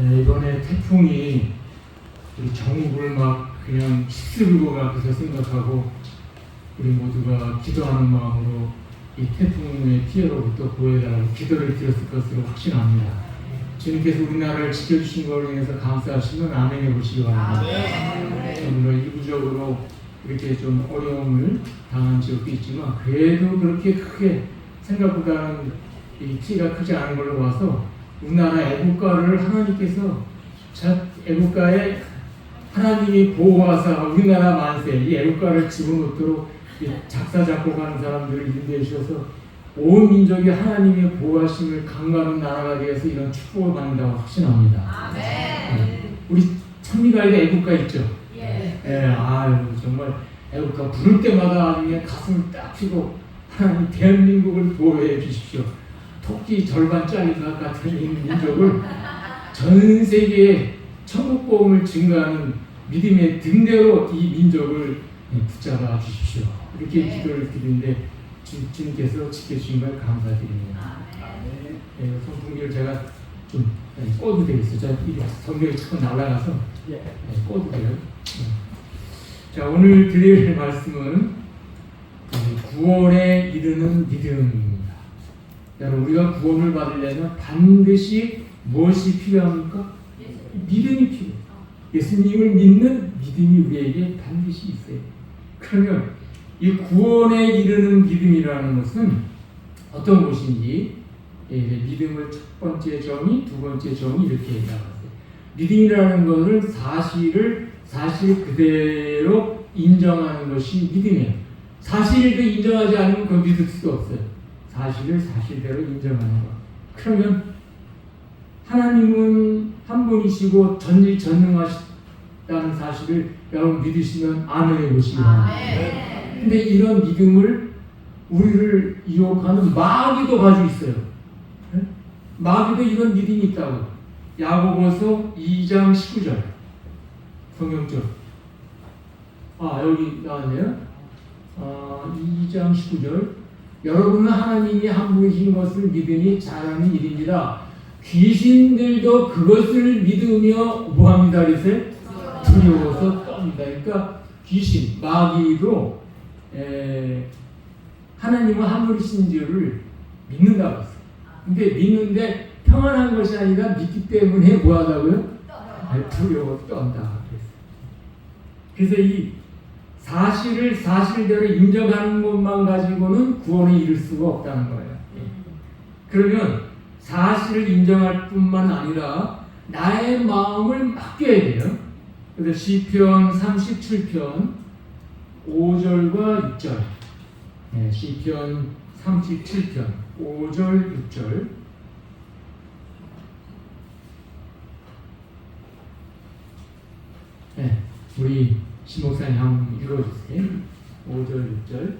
이번에 태풍이 우리 전국을 막 그냥 휩쓸고 가면서 생각하고 우리 모두가 기도하는 마음으로 이 태풍의 피해로부터 구해달라고 기도를 드렸을 것으로 확신합니다. 주님께서 우리나라를 지켜주신 걸로 인해서 감사하시면 아멘 해보시기 바랍니다. 물론 일부적으로 이렇게 좀 어려움을 당한 지역도 있지만 그래도 그렇게 크게 생각보다는 이 피해가 크지 않은 걸로 봐서 우리나라 애국가를 하나님께서 애국가에 하나님이 보호하사 우리나라 만세 이 애국가를 집어넣도록 작사 작곡하는 사람들을 인도해 주셔서 온 민족이 하나님의 보호하심을 강구하는 나라가 되어서 이런 축복을 받는다고 확신합니다. 우리 찬미가에도 애국가 있죠. 아유 정말 애국가 부를 때마다 아주 그냥 가슴을 딱 펴고 하나님 대한민국을 보호해 주십시오. 토끼 절반짜리 같은 이 민족을 전 세계에 천국 복음을 증거하는 믿음의 등대로 이 민족을 붙잡아 주십시오. 이렇게 기도를 드리는데 주님께서 지켜주신 걸 감사드립니다. 선풍기를 제가 좀 꺼도 되겠어요. 자, 성경이 자꾸 날아가서 꺼도 돼요. 자, 오늘 드릴 말씀은 구원에 이르는 믿음입니다. 여러분, 우리가 구원을 받으려면 반드시 무엇이 필요합니까? 믿음이 필요해요. 예수님을 믿는 믿음이 우리에게 반드시 있어요. 그러면 이 구원에 이르는 믿음이라는 것은 어떤 것인지 믿음을 첫 번째 정의, 두 번째 정의 이렇게 나왔어요. 믿음이라는 것을 사실 그대로 인정하는 것이 믿음이에요. 사실을 인정하지 않으면 그걸 믿을 수가 없어요. 사실을 사실대로 인정하는 것. 그러면 하나님은 한 분이시고 전지전능하시다는 사실을 여러분 믿으시면 아멘해 보시기 바랍니다. 근데 이런 믿음을 우리를 유혹하는 마귀도 가지고 있어요. 마귀도 이런 믿음이 있다고. 야고보서 2장 19절 성경적. 여기 나왔네요. 2장 19절. 여러분은 하나님이 한 분이신 것을 믿으니 잘하는 일입니다. 귀신들도 그것을 믿으며 뭐합니다? 그래서 두려워서 떱니다. 그러니까 귀신, 마귀도 하나님은 한 분이신 줄을 믿는다고 했어요. 근데 믿는데 평안한 것이 아니라 믿기 때문에 뭐하다고요? 두려워 떤다. 그래서 이 사실을 사실대로 인정하는 것만 가지고는 구원에 이를 수가 없다는 거예요. 그러면 사실을 인정할 뿐만 아니라 나의 마음을 맡겨야 돼요. 그래서 시편 37편 5절과 6절. 시편 37편 5절 6절. 우리 신목사님 한번 읽어주세요. 5절 6절.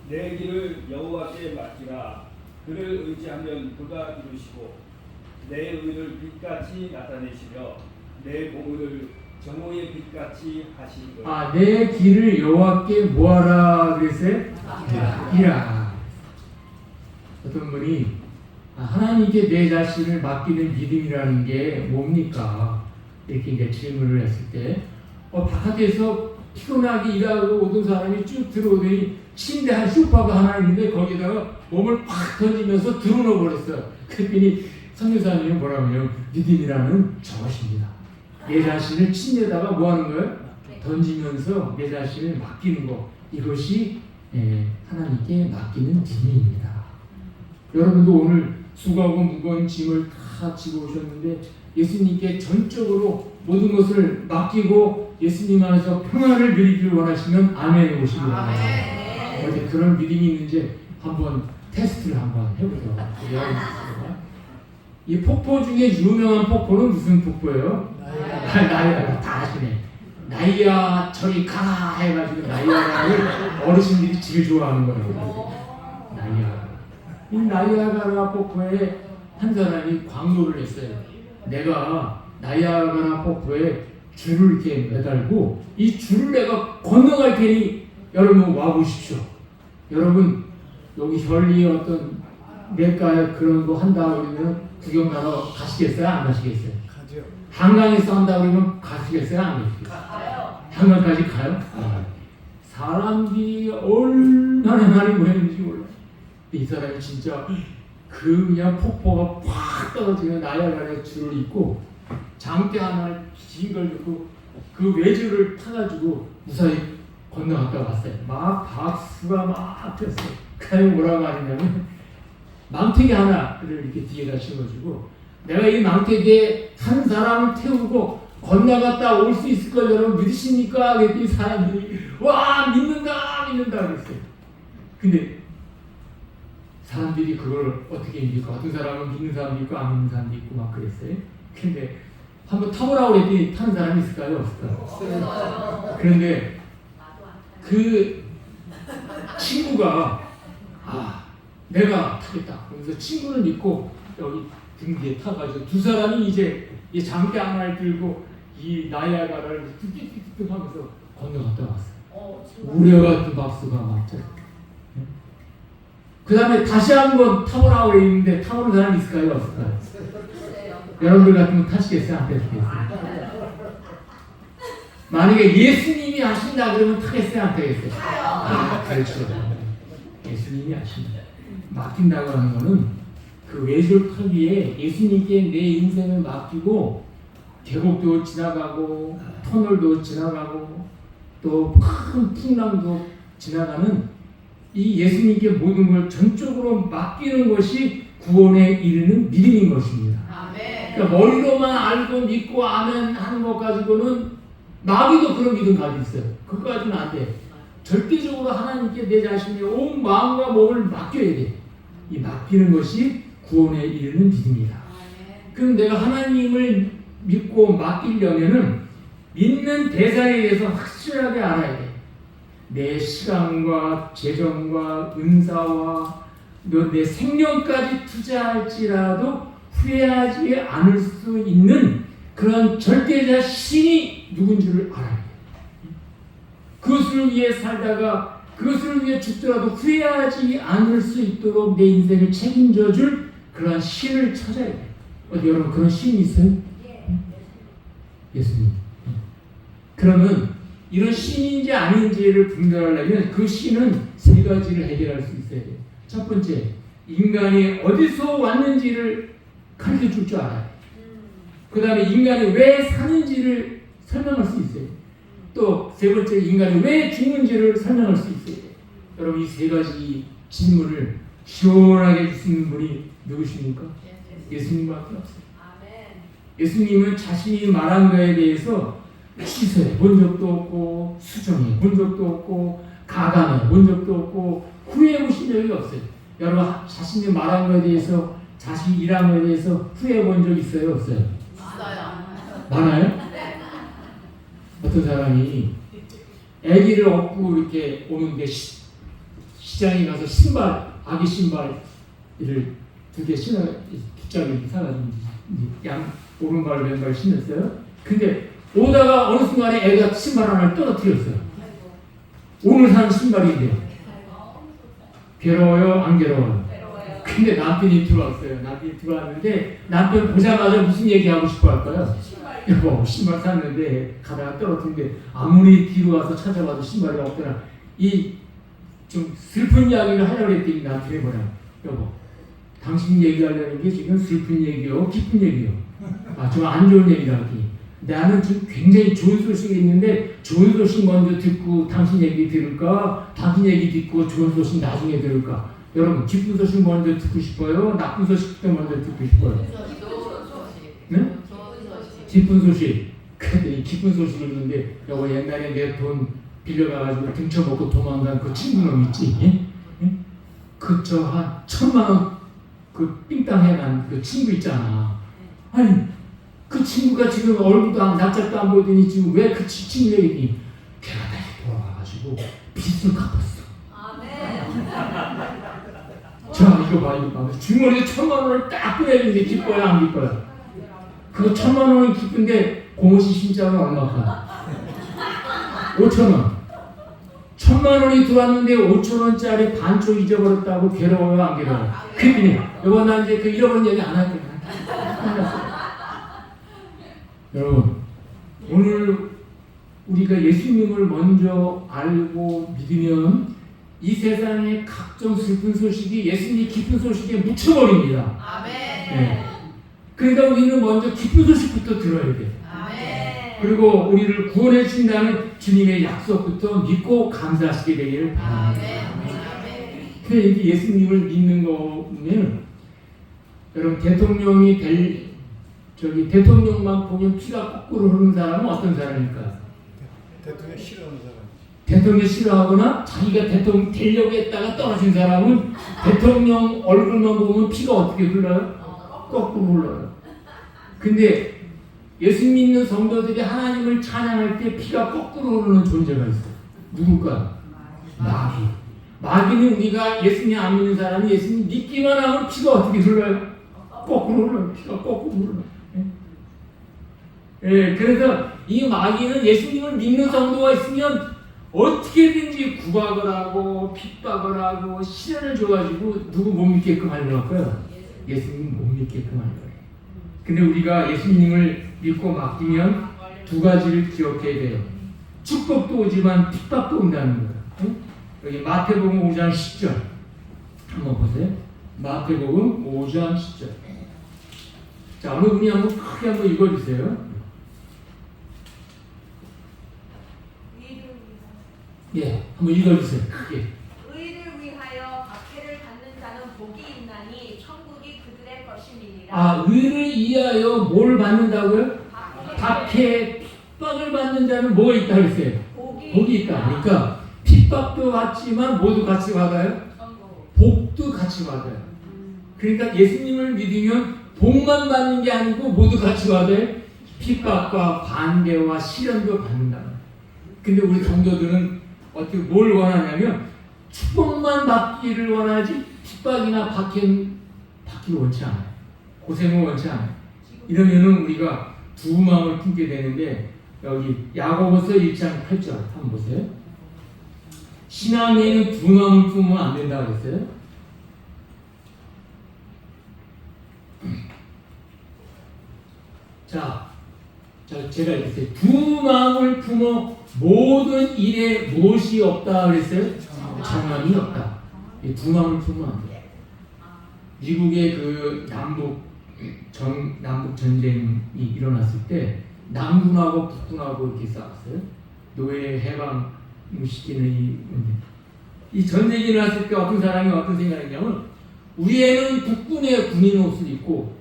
내 길을 여호와께 맡기라. 그를 의지하면 그가 이루시고 내 의를 빛같이 나타내시며 내 공의를 정오의 빛같이 하시리로다. 내 길을 여호와께 뭐하라 그랬어요? 맡기라. 어떤 분이 하나님께 내 자신을 맡기는 믿음이라는 게 뭡니까? 이렇게 이제 질문을 했을 때 바깥에서 피곤하게 일하고 오던 사람이 쭉 들어오더니 침대 한 소파가 하나 있는데 거기다가 몸을 팍 던지면서 들어놓아 버렸어요. 그랬더니 선교사님이 뭐라고 하냐면 믿음이라는 저것입니다. 내 자신을 침대에다가 뭐 하는 거예요? 던지면서 내 자신을 맡기는 거. 이것이 하나님께 맡기는 믿음입니다. 여러분도 오늘 수고하고 무거운 짐을 다 지고 오셨는데 예수님께 전적으로 모든 것을 맡기고 예수님 안에서 평안을 누리기를 원하시면 아멘 오시기 바랍니다. 어디 그런 믿음이 있는지 한번 테스트를 한번 해보도록 하겠습니다. 이 폭포 중에 유명한 폭포는 무슨 폭포예요? 나이아가라. 다 아시네. 나이아 저리 가라 해가지고 나이아가라를 어르신들이 제일 좋아하는 거예요. 나이아가라. 이 나이아가라 폭포에 한 사람이 광고를 했어요. 내가 나이아가라 폭포에 줄을 이렇게 매달고 이 줄을 내가 건너갈 테니 여러분 와보십시오. 여러분 여기 현리 어떤 내과에 그런 거 한다 그러면 구경 가러 가시겠어요? 안 가시겠어요? 가죠. 한강에서 한다 그러면 가시겠어요? 안 가시겠어요? 한강까지 가요? 사람들이 얼마나 많이 모였는지 몰라요. 이 사람이 진짜 그냥 폭포가 팍 떨어지는 나야가라의 줄을 입고 장대 하나를 긴 걸 입고 그 외줄을 타가지고 무사히 건너갔다 왔어요. 막 박수가 막 폈어요. 그다음에 뭐라고 하냐면 망태기 하나를 이렇게 뒤에다 심어주고 내가 이 망태기에 한 사람을 태우고 건너갔다 올 수 있을 걸 여러분 믿으십니까? 그랬더니 사람들이 와 믿는다 그랬어요. 근데 사람들이 그걸 어떻게 믿을까? 어떤 사람은 믿는 사람도 있고 안 믿는 사람도 있고 막 그랬어요. 근데 한번 타보라고 그랬더니 타는 사람이 있을까요? 없을까요? 그런데 그 친구가 내가 타겠다. 그래서 친구를 믿고 여기 등 뒤에 타가지고 두 사람이 이제 이 장대 하나를 들고 이 나야가라를 뚝뚝뚝뚝 하면서 건너갔다 왔어요. 우려가 박수가 맞죠. 그 다음에 다시 한번 타보라고 그랬는데 타보는 사람이 있을까요? 없을까요? 여러분들 같으면 타시겠어요? 안 타시겠어요? 만약에 예수님이 하신다 그러면 타겠어요? 안 타겠어요? 그렇죠. 예수님이 하신다. 맡긴다고 하는 거는 그 외줄 타기에 예수님께 내 인생을 맡기고 계곡도 지나가고 터널도 지나가고 또 큰 풍랑도 지나가는 이 예수님께 모든 걸 전적으로 맡기는 것이 구원에 이르는 믿음인 것입니다. 그러니까 머리로만 알고 믿고 아멘 하는 것 가지고는 나비도 그런 믿음 가지고 있어요. 그거 가지고는 안 돼. 절대적으로 하나님께 내 자신의 온 마음과 몸을 맡겨야 돼. 이 맡기는 것이 구원에 이르는 믿음이다. 그럼 내가 하나님을 믿고 맡기려면은 믿는 대상에 대해서 확실하게 알아야 돼. 내 시간과 재정과 은사와 내 생명까지 투자할지라도 후회하지 않을 수 있는 그런 절대자 신이 누군지를 알아야 돼. 그것을 위해 살다가 그것을 위해 죽더라도 후회하지 않을 수 있도록 내 인생을 책임져 줄 그러한 신을 찾아야 돼. 어디 여러분 그런 신이 있어요? 예수님. 그러면 이런 신인지 아닌지를 분별하려면 그 신은 세 가지를 해결할 수 있어야 돼요. 첫 번째, 인간이 어디서 왔는지를 가르쳐 줄 줄 알아요. 그 다음에 인간이 왜 사는지를 설명할 수 있어요. 또 세 번째, 인간이 왜 죽는지를 설명할 수 있어요. 여러분 이 세 가지 질문을 시원하게 할 수 있는 분이 누구십니까? 예수님밖에 없어요. 예수님은 자신이 말한 것에 대해서 시서해 본 적도 없고 수정해 본 적도 없고 가감해 본 적도 없고 후회해 보신 적이 없어요. 여러분 자신이 말한 것에 대해서 자신이 일한 것에 대해서 후회해 본 적 있어요? 없어요? 많아요? 네. 어떤 사람이 아기를 업고 이렇게 오는데 시장에 가서 신발, 아기 신발을 두 개 신어 뒷장을 사가지고 양 오른발 왼발 신었어요. 근데 오다가 어느 순간에 애가 신발 하나를 떨어뜨렸어요. 오늘 산 신발인데 괴로워요? 안 괴로워요? 근데 남편이 들어왔어요. 남편이 들어왔는데 남편 보자마자 무슨 얘기하고 싶어 할까요? 여보 신발 샀는데 가다가 떨어뜨린데 아무리 뒤로 와서 찾아봐도 신발이 없더라. 이 좀 슬픈 이야기를 하려고 했더니 남편이 뭐냐? 여보 당신 얘기하려는 게 지금 슬픈 얘기요? 기쁜 얘기요? 좀 안 좋은 얘기다. 나는 지금 굉장히 좋은 소식이 있는데 좋은 소식 먼저 듣고 당신 얘기 들을까? 당신 얘기 듣고 좋은 소식 나중에 들을까? 여러분 기쁜 소식 먼저 듣고 싶어요? 나쁜 소식부터 먼저 듣고 싶어요? 네? 기쁜 소식. 근데 이 기쁜 소식을 듣는데 여보 옛날에 내 돈 빌려가가지고 등쳐먹고 도망간 그 친구놈 있지? 예? 그저 한 1,000만 원 그 삥땅 해간 그 친구 있잖아. 아니 그 친구가 지금 얼굴도 안 낯짝도 안 보이더니 지금 왜 그 친구 얘기니? 걔가 다시 돌아와가지고 빚을 갚았어. 자 이거 봐. 주머니에 1,000만 원을 딱 꺼내는데 기뻐요 안 기뻐요? 그거 1,000만 원이 기쁜데 고모씨 신장은 얼마까? 5,000원. 1,000만 천만 원이 들어왔는데 5천 원짜리 반쪽 잊어버렸다고 괴로워요, 안 괴로워요? 그랬더니 여보 나 이제 그 잃어버린 얘기 안 할게요. 여러분 오늘 우리가 예수님을 먼저 알고 믿으면 이 세상의 각종 슬픈 소식이 예수님의 기쁜 소식에 묻혀버립니다. 아멘. 네. 그러니까 우리는 먼저 기쁜 소식부터 들어야 돼요. 아멘. 그리고 우리를 구원해 주신다는 주님의 약속부터 믿고 감사하시게 되기를 바랍니다. 아멘. 그래서 이게 예수님을 믿는 거면 여러분 대통령만 보면 피가 거꾸로 흐르는 사람은 어떤 사람일까요? 대통령 싫어하는 사람. 대통령 싫어하거나 자기가 대통령 되려고 했다가 떨어진 사람은 대통령 얼굴만 보면 피가 어떻게 흘러요? 거꾸로 흘러요. 근데 예수 믿는 성도들이 하나님을 찬양할 때 피가 거꾸로 흐르는 존재가 있어요. 누굴까요? 마귀. 마귀는 우리가 예수님 안 믿는 사람이 예수님 믿기만 하면 피가 어떻게 흘러요? 거꾸로 흘러요. 피가 거꾸로 흘러요. 예, 그래서 이 마귀는 예수님을 믿는 성도가 있으면 어떻게든지 구박을 하고 핍박을 하고 시련을 줘가지고 누구 못 믿게끔 하려고 할까요? 예수님 못 믿게끔 하려고 해요. 근데 우리가 예수님을 믿고 맡기면 두 가지를 기억해야 돼요. 축복도 오지만 핍박도 온다는 거예요. 응? 여기 마태복음 5장 10절 한번 보세요. 마태복음 5장 10절. 자, 어느 분이 한번 크게 한번 읽어주세요. 예, 한번 읽어주세요. 크게. 의를 위하여 박해를 받는 자는 복이 있나니 천국이 그들의 것임이니라. 아, 의를 위하여 뭘 받는다고요? 박해, 핍박을 받는 자는 뭐가 있다 그랬어요? 복이 있다. 그러니까 핍박도 받지만 모두 같이 받아요? 복도 같이 받아요. 그러니까 예수님을 믿으면 복만 받는 게 아니고 모두 같이 받아요? 핍박과 반대와 시련도 받는다. 근데 우리 성도들은 어떻게 뭘 원하냐면 축복만 받기를 원하지 핍박이나 박해를 원치 않아요. 고생을 원치 않아요. 이러면은 우리가 두 마음을 품게 되는데 여기 야고보서 1장 8절 한번 보세요. 신앙에는 두 마음을 품으면 안 된다고 그랬어요. 자, 제가 이랬어요. 두 마음을 품어 모든 일에 무엇이 없다 그랬어요? 정함이 없다. 이 두 마음을 품으면 안 돼요. 미국의 그 남북 전쟁이 일어났을 때 남군하고 북군하고 이렇게 싸웠어요. 노예 해방 시키는 이 전쟁이 일어났을 때 어떤 사람이 어떤 생각했냐면 위에는 북군의 군인 옷을 입고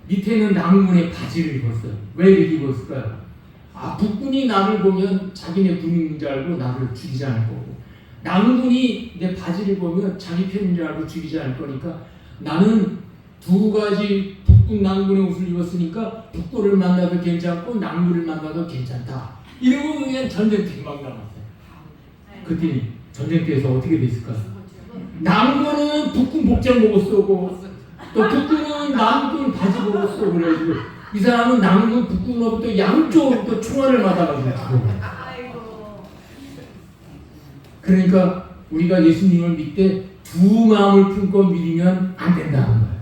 밑에는 남군의 바지를 입었어요. 왜 이렇게 입었을까요? 아, 북군이 나를 보면 자기네 군인인 줄 알고 나를 죽이지 않을 거고 남군이 내 바지를 보면 자기 편인 줄 알고 죽이지 않을 거니까 나는 두 가지 북군 남군의 옷을 입었으니까 북군을 만나도 괜찮고 남군을 만나도 괜찮다. 이러고 그냥 전쟁터에 막 나갔어요. 그때 전쟁터에서 어떻게 됐을까요? 남군은 북군 복장 보고 쏘고 또 북군은 남군 바지 보고 쏘고 그래가지고 이 사람은 남군 북군으로부터 양쪽으로부터 총알을 맞아가지고 죽어요. 그러니까 우리가 예수님을 믿되 두 마음을 품고 믿으면 안 된다는 거예요.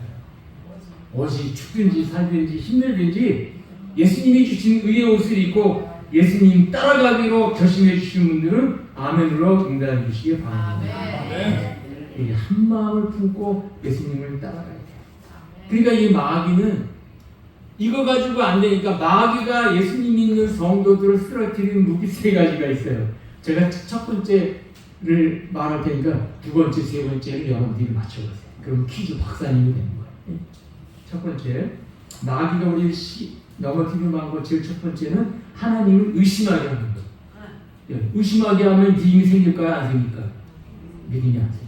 어찌 춥든지 살든지 힘들든지 예수님이 주신 의의 옷을 입고 예수님 따라가기로 결심해 주신 분들은 아멘으로 응답해 주시기 바랍니다. 이 한 마음을 품고 예수님을 따라가야 돼요. 그러니까 이 마귀는 이거 가지고 안 되니까 마귀가 예수님 믿는 성도들을 쓰러뜨리는 무기 세 가지가 있어요. 제가 첫 번째를 말할 테니까 두 번째, 세 번째를 여러분들이 맞춰보세요. 그럼 퀴즈 박사님이 되는 거예요. 첫 번째, 마귀가 우리를 넘어뜨리는 방법 제일 첫 번째는 하나님을 의심하게 하는 거예요. 의심하게 하면 믿음이 생길까요? 안 생길까요? 믿음이 안 생겨요.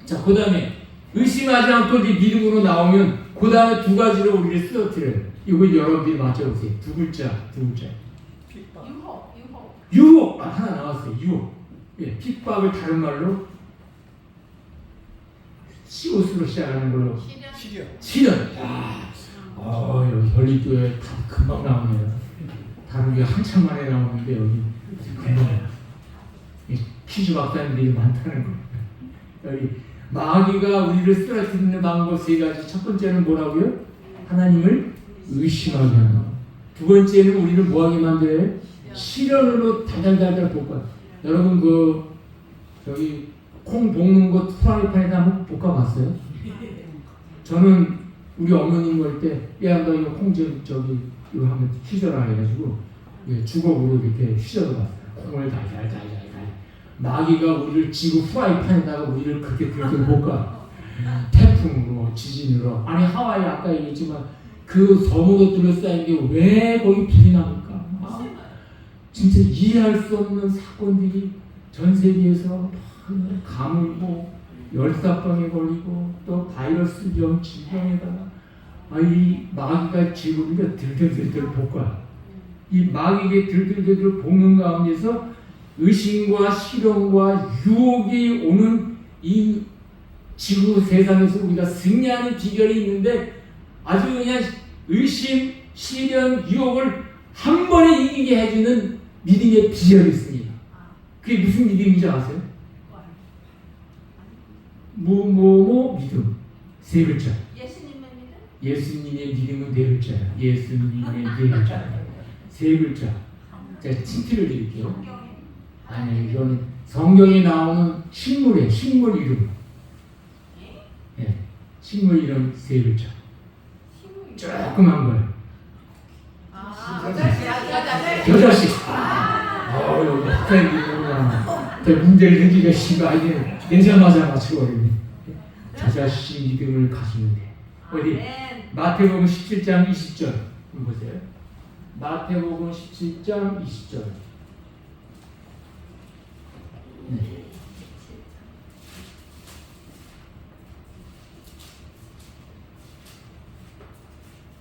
자, 그 다음에 의심하지 않고 믿음으로 나오면 그 다음에 두 가지로 우리를 쓰러뜨려요. 이거 여러분들이 맞춰보세요. 두 글자. 유혹. 아, 하나 나왔어요. 유혹. 예, 핍박을 다른 말로 시옷으로 시작하는 걸로 시련. 여기 현리교회 다 금방 나오네요. 다른 게 한참 만에 나오는데 여기 금방 나와요. 퀴즈 박사님들이 많다는 거예요. 여기 마귀가 우리를 쓰러뜨리는 방법 세 가지. 첫 번째는 뭐라고요? 하나님을 의심하게 하는 거. 두 번째는 우리를 뭐하게 만들어요? 시련으로 달달달달 볶아요. 여러분 저기 콩 볶는 거 프라이팬에다 한번 볶아봤어요? 저는 우리 어머님 올 때 야 너 이거 콩 좀 저기 이거 한번 휘저라 해가지고 주걱으로 이렇게 휘저어봤어요. 콩을 달달달달달. 마귀가 우리를 지구 프라이팬에다가 우리를 그렇게 볶아. 태풍으로 지진으로. 아니 하와이 아까 얘기했지만 그 섬으로 둘러싸인 게 왜 거기 불이 납니까? 진짜 이해할 수 없는 사건들이 전 세계에서 가물고 열사병에 걸리고 또 바이러스병 질병에다가 이 마귀가 지구를 들들들들 볶아요. 이 마귀에게 들들들들 볶는 가운데서 의심과 실험과 유혹이 오는 이 지구 세상에서 우리가 승리하는 비결이 있는데 아주 그냥 의심, 시련, 유혹을 한 번에 이기게 해주는 믿음의 비결이 있습니다. 그게 무슨 믿음인지 아세요? 믿음. 세 글자. 예수님의 믿음? 예수님의 믿음은 네 글자야. 예수님의 네 글자. 세 글자. 제가 힌트를 드릴게요. 성경에 아니, 이거는 성경에 나오는 식물이에요. 식물 이름. 네. 식물 이름 세 글자. 조그만 거예요. 겨자씨. 여기 학생이구나. 문제를 내기가 싫어. 이제 내자마자 맞춰버리네. 겨자씨 믿음을 가지면 돼. 어디? 마태복음 17장 20절. 한번 보세요. 마태복음 17장 20절. 네.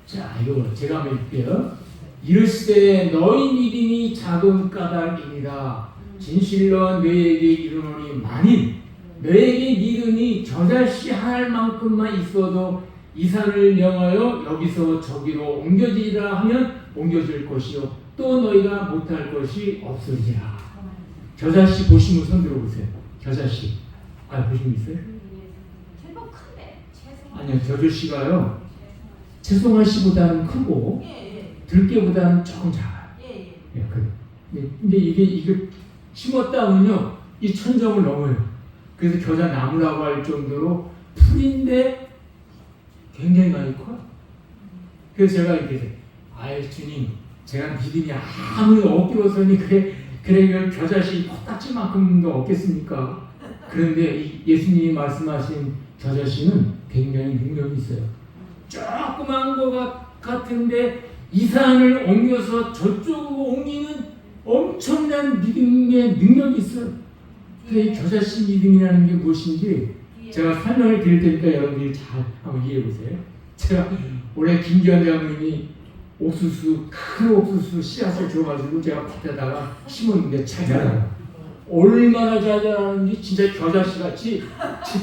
자, 이거 제가 한번 읽게요. 이르시되 너희 믿음이 작은 까닭이니라. 진실로 너희에게 이르노니 만일 너희에게 믿음이 저자씨 하나만큼만 있어도 이 산을 명하여 여기서 저기로 옮겨지리라 하면 옮겨질 것이요 또 너희가 못할 것이 없으리라. 겨자씨 보시면 손 들어보세요. 겨자씨. 보시면 있어요? 제법 큰데 죄송합니다. 아니요. 겨자씨가요. 채송화 씨보다는 크고 들깨보다는 조금 작아요. 근데 이게 심었다면요 이 천정을 넘어요. 그래서 겨자 나무라고 할 정도로 풀인데 굉장히 많이 커요. 그래서 제가 이렇게 주님, 제가 믿음이 아무리 억지로서니 그래 겨자씨 코딱지만큼도 없겠습니까? 그런데 예수님이 말씀하신 겨자씨는 굉장히 능력이 있어요. 조그만 것 같은데 이 산을 옮겨서 저쪽으로 옮기는 엄청난 믿음의 능력이 있어요. 그 겨자씨 믿음이라는 게 무엇인지 제가 설명을 드릴 테니까 여러분들이 잘 한번 이해해 보세요. 제가 올해 김기현 대학님이 큰 옥수수 씨앗을 줘가지고 제가 밭에다가 심었는데 잘 자라요. 얼마나 잘 자라는지 진짜 겨자씨 같이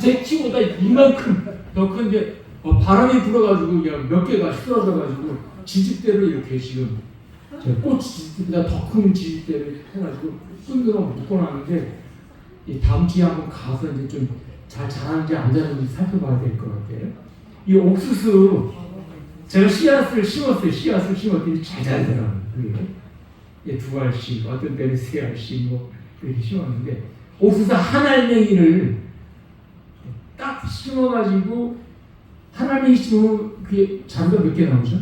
제 키보다 이만큼 더 큰데 바람이 불어가지고 그냥 몇 개가 쓰러져가지고 지집대로 이렇게 지금 꽃 지집보다 더 큰 지집대로 해가지고 손으로 묶어놨는데 다음 주에 한번 가서 이제 좀 잘 자라는지 안 자라는지 살펴봐야 될 것 같아요. 이 옥수수 제가 씨앗을 심었더니 잘 자라더라고요. 그게 두 알씩, 어떤 때는 세 알씩 이렇게 심었는데 옥수수 한 알맹이를 딱 심어가지고 한 알맹이 심으면 그게 자루가 몇 개 나오죠?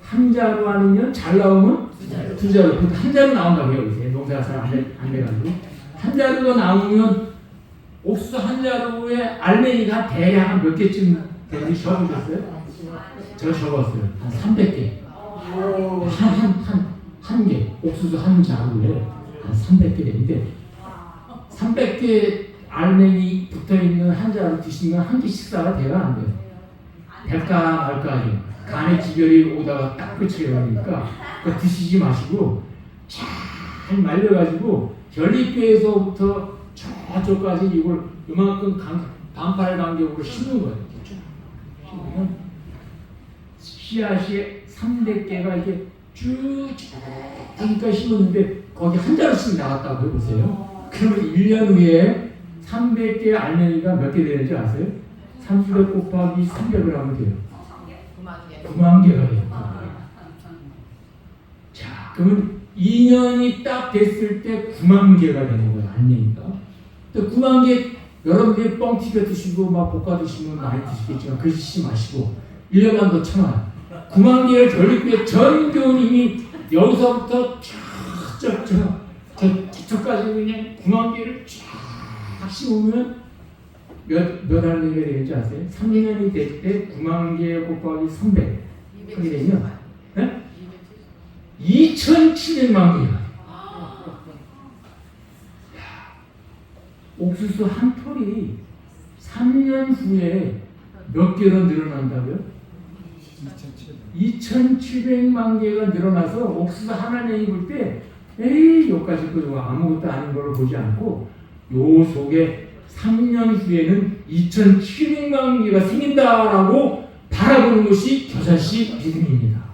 한 자루 아니면 잘 나오면 두 자루. 한 자루 나온다고요. 이제 농사가 잘 안 돼가지고 한 자루가 나오면 옥수수 한 자루에 알맹이가 대략 몇 개쯤 되는지 적어보셨어요? 제가 적었어요. 한 300개. 한 개. 옥수수 한 자루에 한 300개 되는데 300개 알맹이 붙어있는 한 자루 드시면 한 끼 식사가 돼가 안 돼요. 될까 말까지. 간에 기별이 오다가 딱 끝이 되니까 그거 드시지 마시고 잘 말려가지고 전립교에서부터 저쪽까지 이걸 이만큼 반팔 간격으로 심는 거예요. 심으면 씨앗이 300개가 이렇게 쭉 여기까지 심었는데 거기 한 자루씩 나갔다고 해보세요. 그러면 1년 후에 300개 알맹이가 몇 개 되는지 아세요? 300 곱하기 300을 하면 돼요. 9만 개가 돼요. 자, 그러면 2년이 딱 됐을 때 9만 개가 되는 거예요, 알맹이가. 또 9만 개, 여러분들이 뻥 튀겨 드시고 막 볶아 드시면 많이 드시겠지만 그러시지 마시고 1년만 더 참아요. 9만 개를 결립해 전 교우님이 여기서부터 저까지 그냥 9만 개를 쫙 심으면 몇 알맹이가 되는지 아세요? 3년이 될 때 9만 개 곱하기 300 하게 되면 네? 2,700만 개가 옥수수 한 톨이 3년 후에 몇 개로 늘어난다고요? 2,700만 개가 늘어나서 옥수수 하나를 입을 때 에이 여기까지 거 아무것도 아닌 걸로 보지 않고 요 속에 3년 후에는 2,700만 개가 생긴다라고 바라보는 것이 겨자씨 믿음입니다.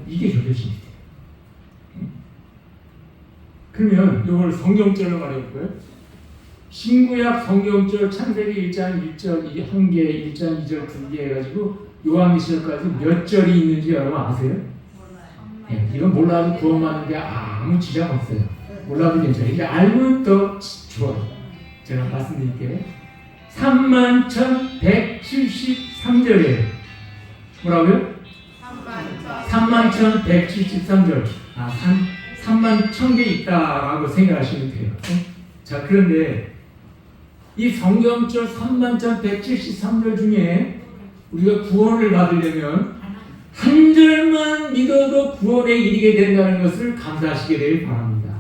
이게 겨자씨 믿음. 그러면 이걸 성경절로 말해볼까요? 신구약 성경절 창세기 1장 1절 1개, 1장 2절 2개 해가지고 요한계시록까지 몇 절이 있는지 여러분 아세요? 네, 이건 몰라도 구원받는 게 아무 지장 없어요. 몰라도 괜찮아요. 이제 알면 더 좋아요. 제가 말씀드릴게요. 31,173절이에요. 뭐라고요? 31,173절. 31,000개 있다라고 생각하시면 돼요. 자, 그런데 이 성경절 31,173절 중에 우리가 구원을 받으려면 한 절만 믿어도 구원에 이르게 된다는 것을 감사하시게 되길 바랍니다.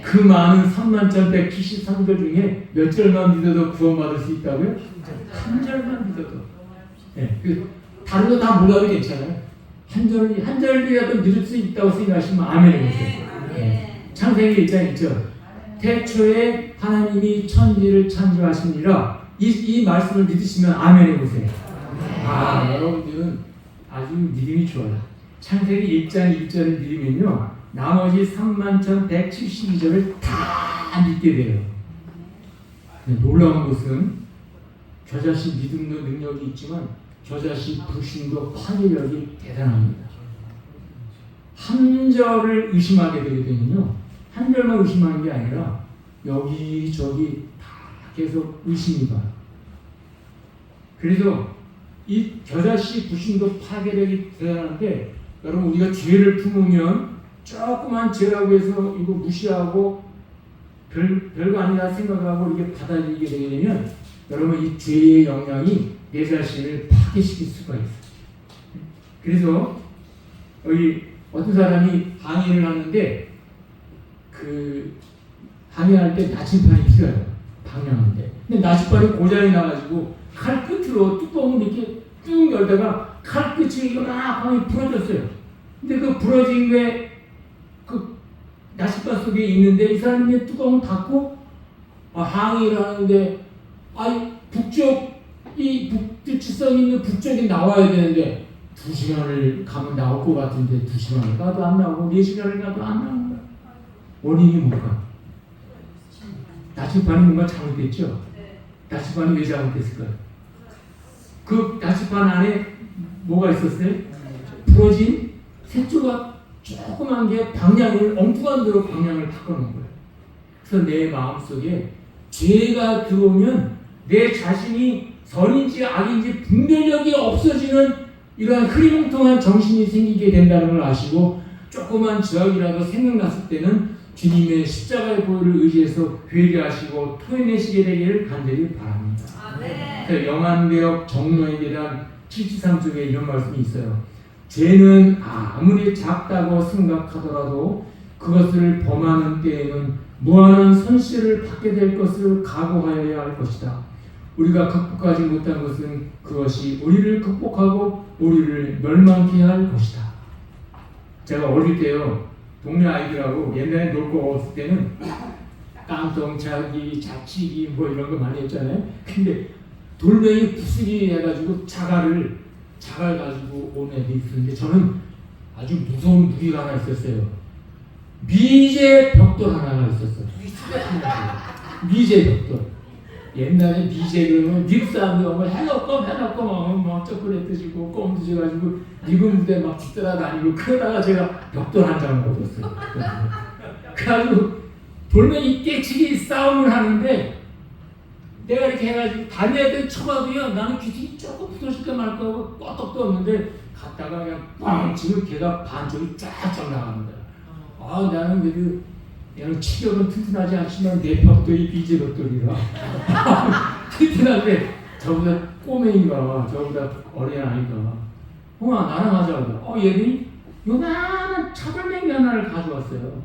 그 많은 31,173절 중에 몇 절만 믿어도 구원받을 수 있다고요? 한 절만 믿어도. 네, 다른 거 다 몰라도 괜찮아요. 한 절이라도 믿을 수 있다고 생각하시면 아멘 해보세요. 네. 창세기 1장 1절. 태초에 하나님이 천지를 창조하시니라. 이 말씀을 믿으시면 아멘 해보세요. 여러분들은 아주 믿음이 좋아요. 창세기 1장 1절을 믿으면요 나머지 31,172절을 다 믿게 돼요. 놀라운 것은 겨자씨 믿음도 능력이 있지만 겨자씨 불신도 파괴력이 대단합니다. 한 절을 의심하게 되게 되면요 한 절만 의심하는 게 아니라 여기저기 다 계속 의심이 가요. 그래서 이 겨자씨 불신도 파괴력이 대단한데 여러분 우리가 죄를 품으면 조그만 죄라고 해서 이거 무시하고 별거 아니라 생각하고 이게 받아들이게 되게 되면 여러분 이 죄의 영향이 내 자신을 파괴시킬 수가 있어요. 그래서 여기 어떤 사람이 항해를 하는데 그 항해할 때 나침반이 필요해요. 방향하는데. 근데 나침반이 고장이 나가지고 칼 끝으로 뚜껑을 이렇게 쭉 열다가 칼 끝이 이만하게 부러졌어요. 근데 그 부러진 게 그 나침반 속에 있는데 이 사람이 뚜껑을 닫고 항해를 하는데 이 북두치성 있는 북쪽이 나와야 되는데 2시간을 가면 나올 것 같은데 2시간을 가도 안 나오고 4시간을 가도 안 나오는 거야. 원인이 뭘까? 나침반이 뭔가 잘못됐죠? 나침반이 왜 잘못됐을까요? 그 나침반 안에 뭐가 있었어요? 부러진 새 조각 조그만 게 방향을 엉뚱한 대로 방향을 바꿔놓은 거예요. 그래서 내 마음속에 죄가 들어오면 내 자신이 선인지 악인지 분별력이 없어지는 이러한 흐리멍텅한 정신이 생기게 된다는 걸 아시고 조그만 저항이라도 생각났을 때는 주님의 십자가의 보혈을 의지해서 회개하시고 토해내시게 되기를 간절히 바랍니다. 영안대역 정로에 대한 73쪽에 이런 말씀이 있어요. 죄는 아무리 작다고 생각하더라도 그것을 범하는 때에는 무한한 손실을 받게 될 것을 각오하여야 할 것이다. 우리가 극복하지 못한 것은 그것이 우리를 극복하고 우리를 멸망케 할 것이다. 제가 어릴 때요 동네 아이들하고 옛날에 놀고 왔을 때는 깡통차기, 자치기 뭐 이런 거 많이 했잖아요. 근데 돌멩이 부수기 해가지고 자갈 가지고 온 애들이 있었는데 저는 아주 무서운 무기가 하나 있었어요. 미제 벽돌 하나가 있었어. 미제 벽돌. 옛날에 미제 그러면 미국 사람들 오면 해놓고 막 초콜릿 드시고 껌 드셔가지고 미국 무대 막 뒤따라다니고 그러다가 제가 벽돌 한 장을 얻었어요. 그래가지고 돌멩이 깨치기 싸움을 하는데 내가 이렇게 해가지고 다른 애들 쳐봐도요 나는 귀등이 조금 부서질까 말까 하고 껐떡도 없는데 갔다가 그냥 빵 지금 걔가 반쪽이 쫙쫙 나갑니다. 아 나는 그래도 얘는 체격은 튼튼하지 않지만 내 벽돌이 비제 벽돌이라 튼튼한데 저보다 꼬맹이가 저보다 어린 아이가 형아 나랑 하자. 얘들이 요만한 차돌맹이 하나를 가져왔어요.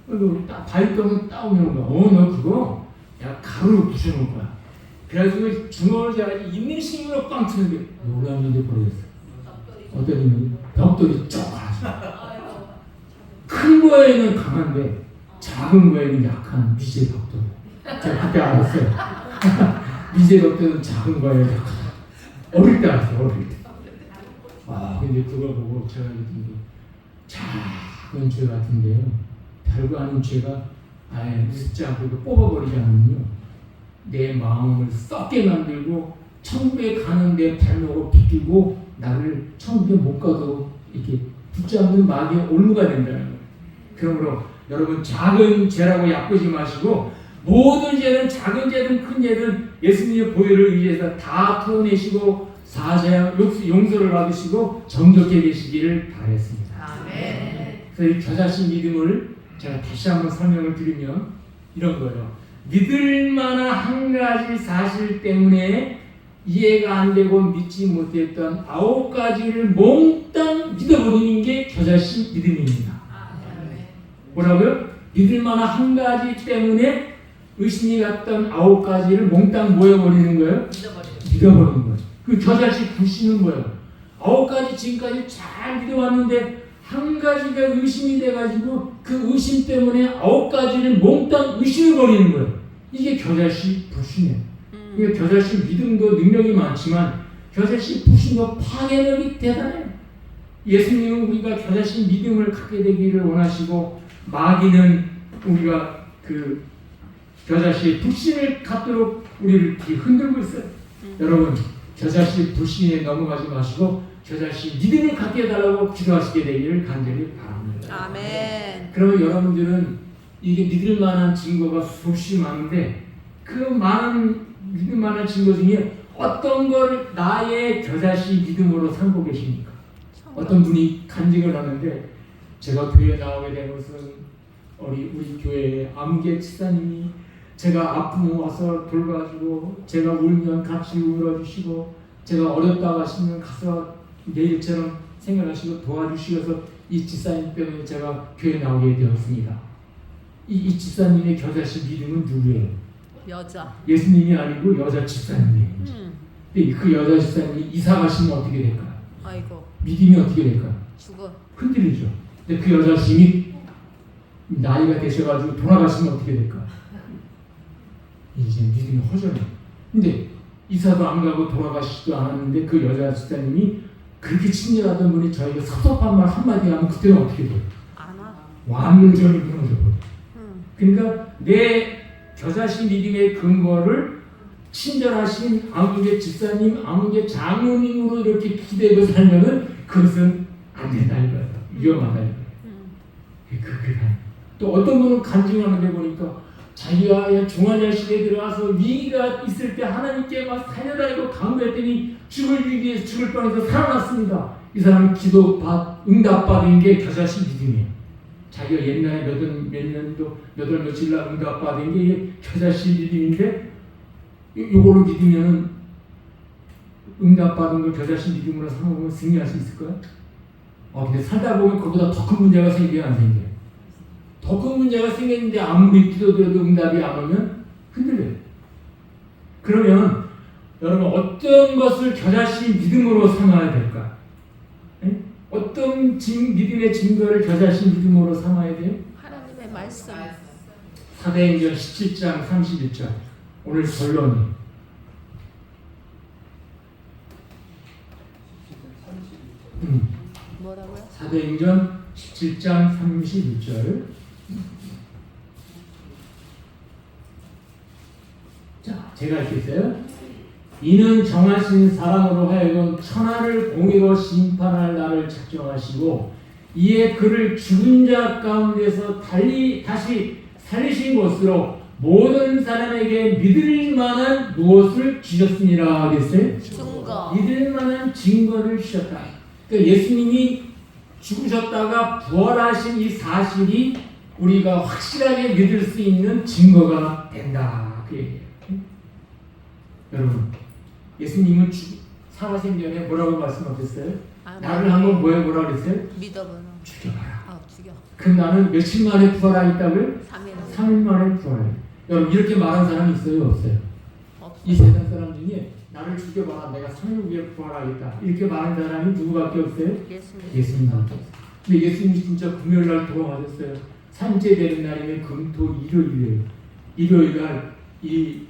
그리고 딱 바위병을 따오는 거야. 너 그거 야 가루로 부셔놓은 거야. 그래가지고 주먹을 잡아서 있는 힘으로 꽝 치는데 요람인데 버렸어. 어떤 힘이 벽돌이 쪼그라져. 큰 거에는 강한데 작은 거에는 약한 미제 벽돌. 제가 그때 알았어요. 미제 벽돌은 작은 거에 약한. 어릴 때 알았어요. 어릴 때. 근데 그걸 보고 제가 느낀 게 작은 죄 같은데요. 별거 아닌 죄가 아예 듣지 않고 뽑아버리지 않으면요. 내 마음을 썩게 만들고 천국에 가는데 발목을 붙들고 나를 천국에 못 가도 이렇게 붙잡는 마귀의 올무가 된다는 거예요. 그러므로 여러분 작은 죄라고 얕보지 마시고 모든 죄는 작은 죄든 큰 죄든 예수님의 보혈을 의지해서 다 털어내시고 사죄 용서를 받으시고 정직해 계시기를 바라겠습니다. 아멘. 그래서 이 겨자씨 믿음을 제가 다시 한번 설명을 드리면 이런 거예요. 믿을 만한 한 가지 사실 때문에 이해가 안 되고 믿지 못했던 9가지를 몽땅 믿어버리는 게 겨자씨 믿음입니다. 뭐라고요? 믿을 만한 한 가지 때문에 의심이 갔던 9가지를 몽땅 모여버리는 거예요? 믿어버리는 거예요. 그 겨자씨 부시는 거예요. 9가지 지금까지 잘 믿어왔는데 한 가지가 의심이 돼가지고 그 의심 때문에 9가지를 몽땅 의심해버리는 거예요. 이게 겨자씨 부시네. 이게 겨자씨 믿음도 능력이 많지만 겨자씨 부심도 파괴력이 대단해요. 예수님은 우리가 겨자씨 믿음을 갖게 되기를 원하시고 마귀는 우리가 그 겨자씨 불신을 갖도록 우리를 흔들고 있어요. 여러분 겨자씨 불신에 넘어가지 마시고 겨자씨 믿음을 갖게 해달라고 기도하시게 되기를 간절히 바랍니다. 아멘. 그러면 여러분들은 이게 믿을 만한 증거가 수없이 많은데 그 많은 믿을 만한 증거 중에 어떤 걸 나의 겨자씨 믿음으로 삼고 계십니까? 어떤 분이 간증을 하는데 제가 교회에 나오게 된 것은 우리 교회의 암계 집사님이 제가 아프면 와서 돌봐주고 제가 울면 같이 울어주시고 제가 어렵다고 하시면 가서 내일처럼 생각하시고 도와주시어서 이 집사님 때문에 제가 교회에 나오게 되었습니다. 이 집사님의 겨자씨 믿음은 누구예요? 여자. 예수님이 아니고 여자 집사님이에요. 근데 그 여자 집사님이 이사 가시면 어떻게 될까요? 아이고. 믿음이 어떻게 될까요? 죽어. 흔들리죠. 근데 그 여자 집이 나이가 되셔가지고 돌아가시면 어떻게 될까요? 이제 믿음이 허전해요. 근데 이사도 안 가고 돌아가시지도 않았는데 그 여자 집사님이 그렇게 친절하던 분이 저에게 섭섭한 말 한마디 하면 그때는 어떻게 돼요? 안 와. 완전히 무너져 버려요. 그러니까 내 겨자씨 믿음의 근거를 친절하신 아무개 집사님, 아무개 장로님으로 이렇게 기대고 살면은 그것은 안 된다 이거예요. 위험하다 이거예요. 또 어떤 분은 간증하는데 보니까 자기가 중환자실에 들어가서 위기가 있을 때 하나님께 막 살려달라고 강구했더니 죽을 위기에서 죽을 뻔해서 살아났습니다. 이 사람은 응답받은 게 겨자씨 믿음이에요. 자기가 옛날에 몇 월 며칠 날 응답받은 게 겨자씨 믿음인데 요거를 믿으면 응답받은 걸 겨자씨 믿음으로 삼으면 승리할 수 있을까요? 근데 살다 보면 그보다 더 큰 문제가 생겨요, 안 생겨요? 더 큰 문제가 생겼는데 아무리 기도드려도 응답이 안 오면 흔들려요. 그러면 여러분 어떤 것을 겨자씨 믿음으로 삼아야 될까? 에? 어떤 믿음의 증거를 겨자씨 믿음으로 삼아야 돼요? 하나님의 말씀. 사도행전 17장 31절 오늘 결론이 뭐라고요? 사도행전 17장 31절. 자, 제가 읽겠어요. 이는 정하신 사람으로 하여금 천하를 공의로 심판할 날을 작정하시고 이에 그를 죽은 자 가운데서 다시 살리신 것으로 모든 사람에게 믿을 만한 무엇을 주셨습니다. 하겠어요? 증거. 믿을 만한 증거를 주셨다. 그러니까 예수님이 죽으셨다가 부활하신 이 사실이 우리가 확실하게 믿을 수 있는 증거가 된다. 그 얘기예요. 여러분, 예수님은 살아생전에 뭐라고 말씀하셨어요? 나를 한번 뭐라 그랬어요? 믿어보는. 죽여봐라. 죽여. 그럼 나는 며칠 만에 부활하겠다고요? 3일. 3일 만에 부활해. 여러분, 이렇게 말한 사람이 있어요? 없어요? 이 세상 사람 중에 나를 죽여봐라, 내가 3일 후에 부활하겠다, 이렇게 말한 사람이 누구밖에 없어요? 예수님밖에 없어요. 근데 예수님이 진짜 금요일날 돌아가셨어요. 산째 되는 날이면 금토 일요일이에요. 일요일날 이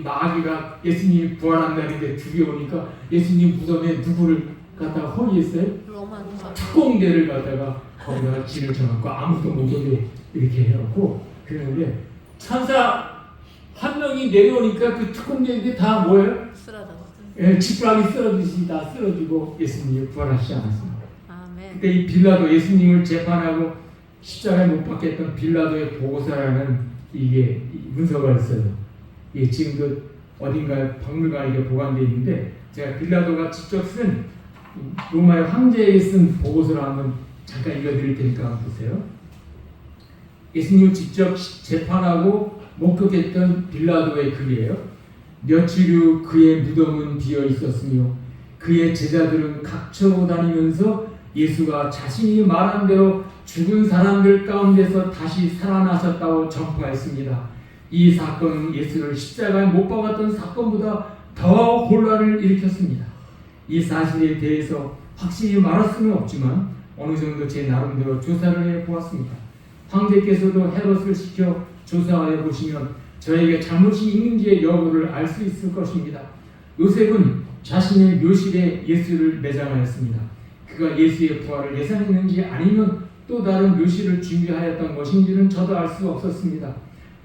마귀가 예수님이 부활한 날인데 죽여오니까 예수님 무덤에 누구를 갖다가 허위했어요? 특공대를 갖다가 거기다가 진을 쳐놓고 아무도 못 오게 이렇게 해놓고 그러는데 천사 한 명이 내려오니까 그 특공대인데 다 뭐예요? 쓰러졌어요. 지푸라기 쓰러지시 다 쓰러지고 예수님이 부활하시지 않았습니다. 아멘. 그때 이 빌라도 예수님을 재판하고 십자가에 못 박혔던 빌라도의 보고서라는 이게 문서가 있어요. 예, 지금 그 어딘가 박물관에 보관되어 있는데 제가 빌라도가 직접 쓴 로마의 황제에게 쓴 보고서를 한번 잠깐 읽어드릴 테니까 한번 보세요. 예수님을 직접 재판하고 목격했던 빌라도의 글이에요. 며칠 후 그의 무덤은 비어 있었으며 그의 제자들은 각처로 다니면서 예수가 자신이 말한 대로 죽은 사람들 가운데서 다시 살아나셨다고 전파했습니다. 이 사건은 예수를 십자가에 못 박았던 사건보다 더 혼란을 일으켰습니다. 이 사실에 대해서 확실히 말할 수는 없지만 어느 정도 제 나름대로 조사를 해보았습니다. 황제께서도 헤롯을 시켜 조사해 보시면 저에게 잘못이 있는지의 여부를 알 수 있을 것입니다. 요셉은 자신의 묘실에 예수를 매장하였습니다. 그가 예수의 부활을 예상했는지 아니면 또 다른 묘실을 준비하였던 것인지는 저도 알 수 없었습니다.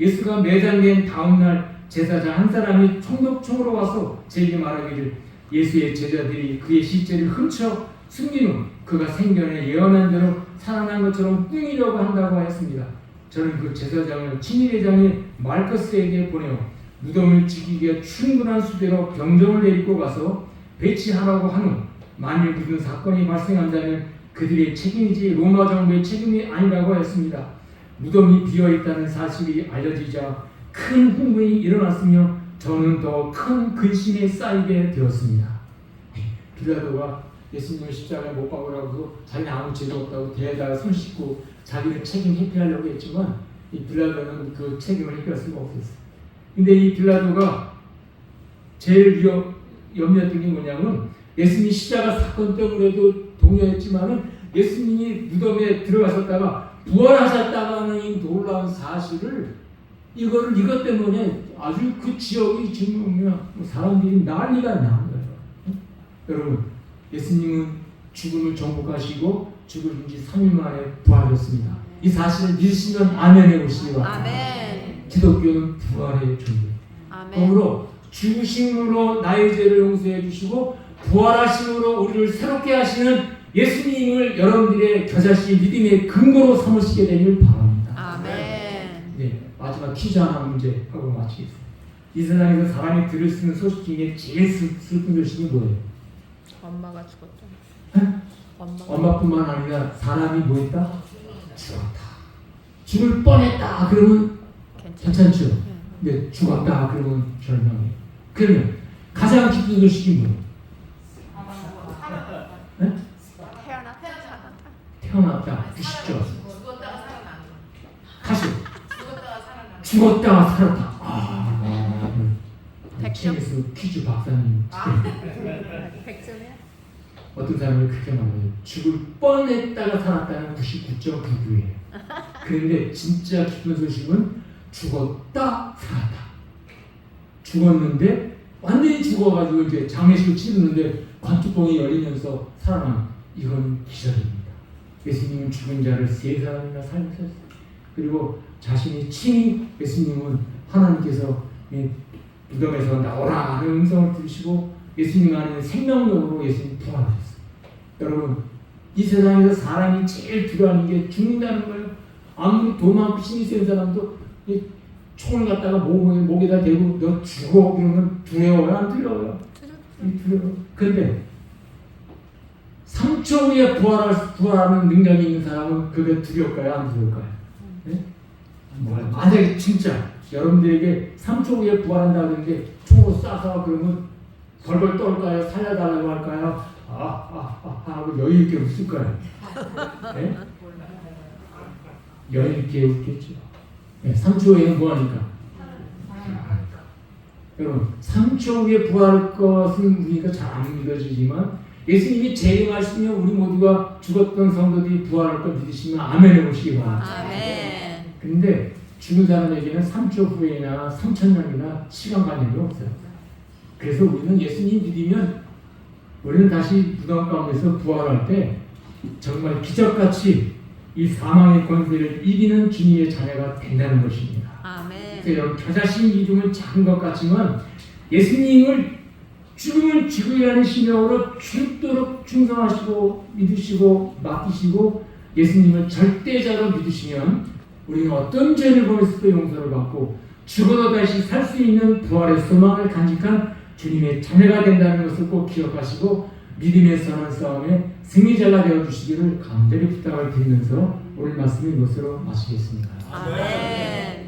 예수가 매장된 다음날 제사장 한 사람이 총독총으로 와서 제게 말하기를 예수의 제자들이 그의 시체를 훔쳐 숨긴 후 그가 생전에 예언한 대로 살아난 것처럼 꾸미려고 한다고 하였습니다. 저는 그 제사장을 친위대장의 말커스에게 보내어 무덤을 지키기에 충분한 수대로 병정을 내리고 가서 배치하라고 한 후 만일 무슨 사건이 발생한다면 그들의 책임이지 로마 정부의 책임이 아니라고 했습니다. 무덤이 비어있다는 사실이 알려지자 큰 흥분이 일어났으며 저는 더 큰 근심에 쌓이게 되었습니다. 빌라도가 예수님을 십자가에 못 박으라고 자기는 아무 죄도 없다고 대에다가 손 씻고 자기는 책임 회피하려고 했지만 이 빌라도는 그 책임을 회피할 수가 없었어요. 근데 이 빌라도가 제일 염려했던 게 뭐냐면 예수님이 십자가 사건 때문에도 동요했지만은 예수님이 무덤에 들어가셨다가 부활하셨다는 이 놀라운 사실을 이것 때문에 아주 그 지역이 지금 사람들이 난리가 난 거예요. 여러분, 예수님은 죽음을 정복하시고 죽은 지 3일 만에 부활하셨습니다. 이 사실을 믿으시면 아멘해 보시기 바랍니다. 아멘. 기독교는 부활의 존재. 그러므로 죽으심으로 나의 죄를 용서해 주시고 부활하심으로 우리를 새롭게 하시는 예수님을 여러분들의 겨자씨 믿음의 근거로 삼으시게 되길 바랍니다. 아멘. 네, 마지막 퀴즈 하나 문제 하고 마치겠습니다. 이 세상에서 사람이 들을 수 있는 소식 중에 제일 슬픈 소식이 뭐예요? 엄마가 죽었잖아. 엄마뿐만 아니라 사람이 뭐했다? 죽었다. 죽을 뻔했다. 그러면 괜찮죠. 근데 죽었다. 그러면 절망해. 그러면 가장 기쁜 소식이 뭐예요? 네? 태어났다. 부시죠. 다시 죽었다가 살았다. 책에서 퀴즈 박사님. 100점이야? 어떤 사람이 그렇게 말해요. 죽을 뻔했다가 살았다는 99.99예요. 그런데 진짜 기쁜 소식은 죽었다 살았다. 죽었는데 완전히 죽어가지고 이제 장례식을 치르는데 관뚜껑이 열리면서 살아난 이건 기적입니다. 예수님은 죽은 자를 세 사람이나 살리셨어요. 그리고 자신이 친히 예수님은 하나님께서 이 무덤에서 나오라 하는 음성을 들으시고 예수님 안에 생명력으로 예수님 부활하셨어요. 여러분, 이 세상에서 사람이 제일 두려워하는 게 죽는다는 거예요. 아무리 도망 신이 센 사람도 이 총을 갖다가 목에다 대고 너 죽어 그러면 두려워요? 안 두려워요? 두려워요. 그런데 3초 후에 부활하는 능력이 있는 사람은 그게 두려울까요? 안 두려울까요? 네? 만약에 진짜 여러분들에게 3초 후에 부활한다 그러는데 총으로 쏴서 그러면 벌벌 떨까요? 살려달라고 할까요? 하고 여유 있게 웃을 거예요. 네? 여유 있게 웃겠죠. 네, 3초 후에는 뭐하니까? 여러분, 3초 후에 부활할 것은 우리가 잘 안 믿어지지만 예수님이 재림하시면 우리 모두가 죽었던 성도들이 부활할 걸 믿으시면 아멘 해보시기 바랍니다. 아멘. 근데 죽은 사람에게는 3초 후에나 3,000년이나 시간 관념이 없어요. 그래서 우리는 예수님 믿으면 우리는 다시 무덤 가운데서 부활할 때 정말 기적같이 이 사망의 권세를 이기는 주님의 자녀가 된다는 것입니다. 아멘. 그래서 여러분, 저 자신 믿음은 작은 것 같지만 예수님을 죽으면 죽으리라는 신명으로 죽도록 충성하시고 믿으시고 맡기시고 예수님을 절대자로 믿으시면 우리는 어떤 죄를 범했어도 용서를 받고 죽어도 다시 살 수 있는 부활의 소망을 간직한 주님의 자녀가 된다는 것을 꼭 기억하시고 믿음의 선한 싸움에 승리자가 되어주시기를 간절히 부탁을 드리면서 오늘 말씀을 이것으로 마치겠습니다. 아멘.